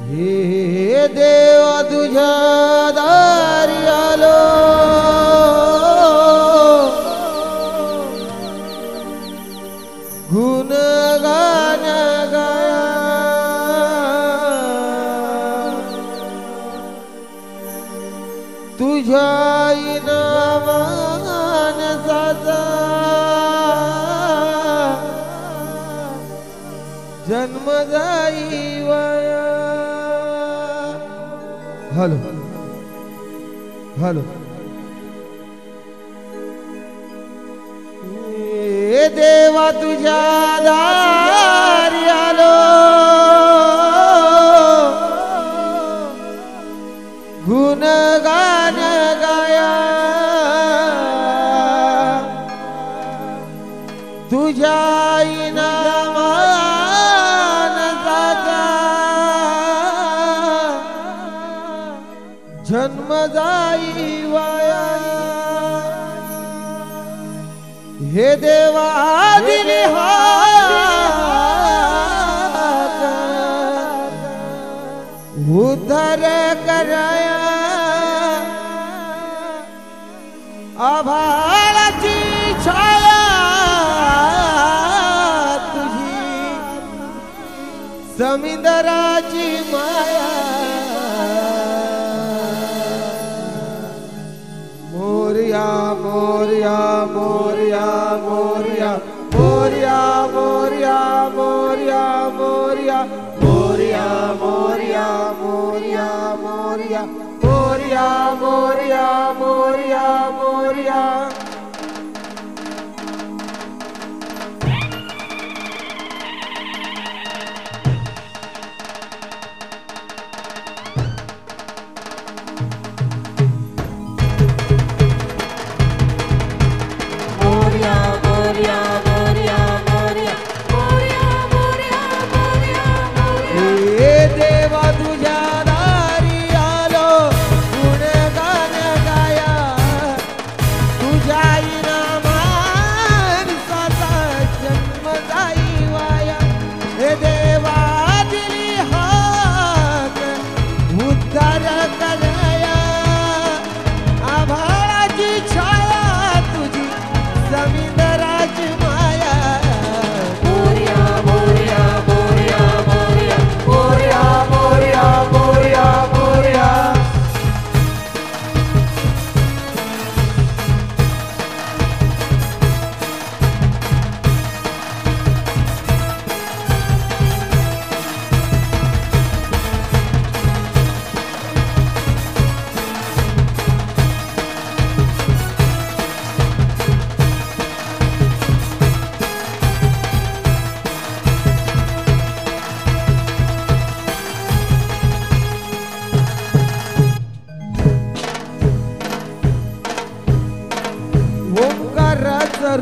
हे देवा तुझ्या दारी आलो, गुणगान गाया तुझ्या इनामान साचा जन्म जाई वाया. हॅलो हॅलो हे देवा तुझ्या दारी आलो, गुणगान गाया तुझ्या इनामान साचा जन्म जाई वाया. हे देवा दिली हाक उद्धार कराया, आभाळाची छाया तुझी समुद्राची माया. मोरया मोरया मोरया मोरया मोरया मोरया मोरया मोरया मोरया मोरया मोरया मोरया मोरया मोरया मोरया मोरया.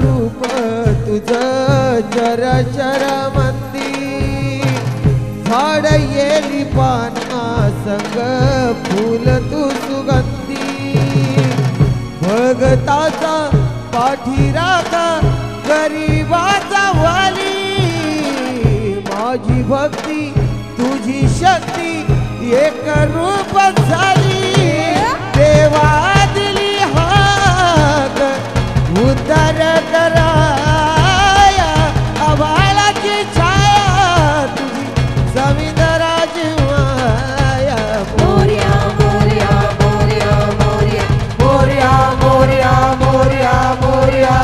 रूप तुझं चराचर मंदी, झाड येली पाना संग फूल तू सुगंधी. भगताचा पाठीराखा गरीबाचा वाली, माझी भक्ती तुझी शक्ती एक रूप झाली. देवा दिली हाक उद्धार कराया, आभाळाची छाया तुझी समुद्राची माया. मोरया मोरया मोरया मोरया मोरया मोरया मोरया मोरया.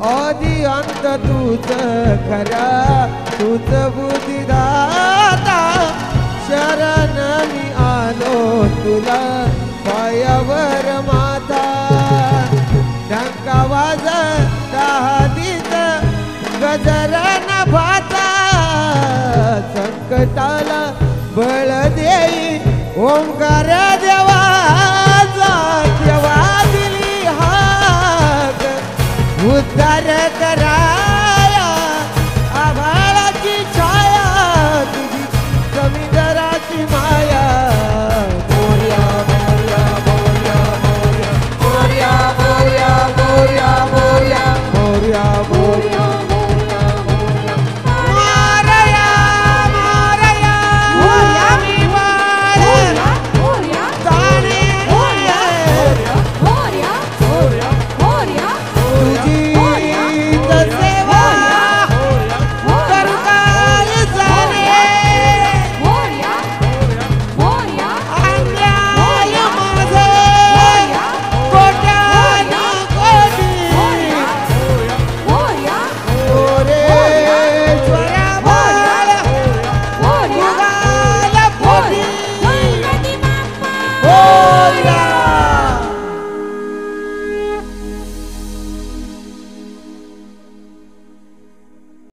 आदि अंत तूच खरा, तू तूच बुद्धिदाता शरण मी आलो तुला पायावर माता डंका वाजता हदीत गजर नभाचा संकटाला बळ देई ओंकार